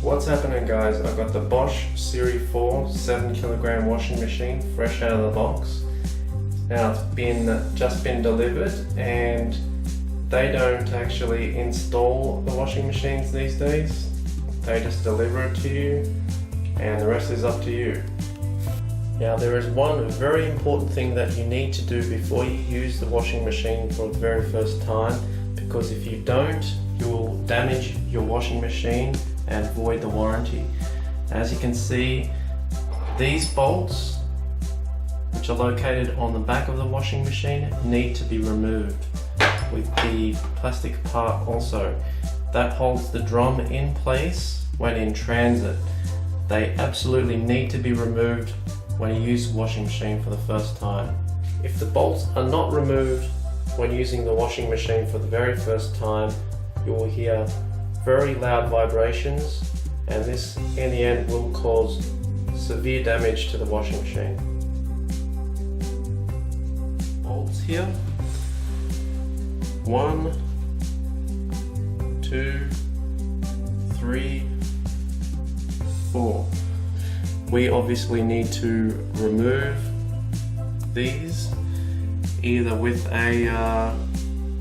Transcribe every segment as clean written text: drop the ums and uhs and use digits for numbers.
What's happening, guys? I've got the Bosch Serie 4 7kg washing machine fresh out of the box. Now it's just been delivered, and they don't actually install the washing machines these days. They just deliver it to you and the rest is up to you. Now there is one very important thing that you need to do before you use the washing machine for the very first time, because if you don't, you will damage your washing machine and void the warranty. As you can see, these bolts, which are located on the back of the washing machine, need to be removed, with the plastic part also. That holds the drum in place when in transit. They absolutely need to be removed when you use the washing machine for the first time. If the bolts are not removed when using the washing machine for the very first time, you will hear very loud vibrations, and this in the end will cause severe damage to the washing machine. Bolts here. 1, 2, 3, 4. We obviously need to remove these either with a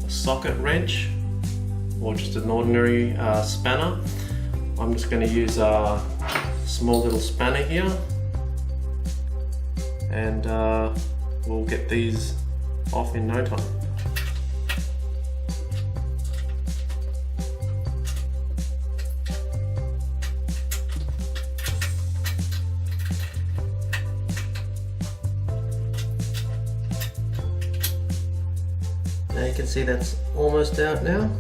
socket wrench or just an ordinary spanner. I'm just going to use a small little spanner here, and we'll get these off in no time. Now you can see that's almost out now.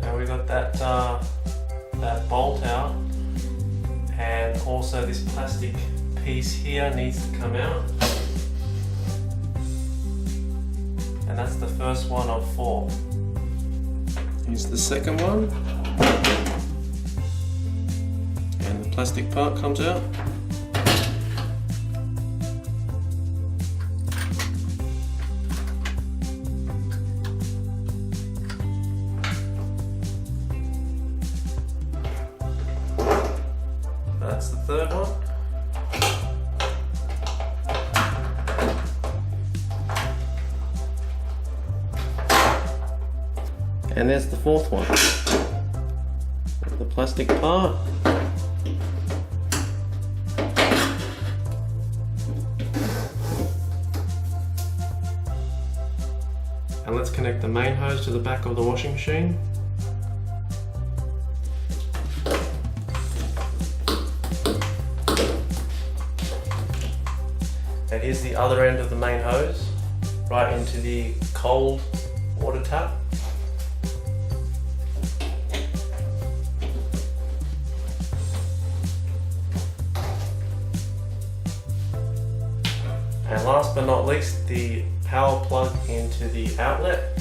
Now we got that bolt out, and also this plastic piece here needs to come out. And that's the first one of 4. Here's the second one. And the plastic part comes out. That's the third one. And there's the fourth one. The plastic part. And let's connect the main hose to the back of the washing machine. And here's the other end of the main hose, right into the cold water tap. And last but not least, the power plug into the outlet.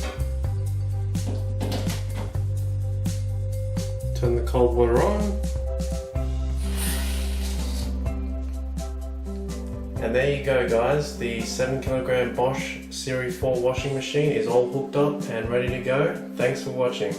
Turn the cold water on. And there you go, guys, the 7kg Bosch Serie 4 washing machine is all hooked up and ready to go. Thanks for watching.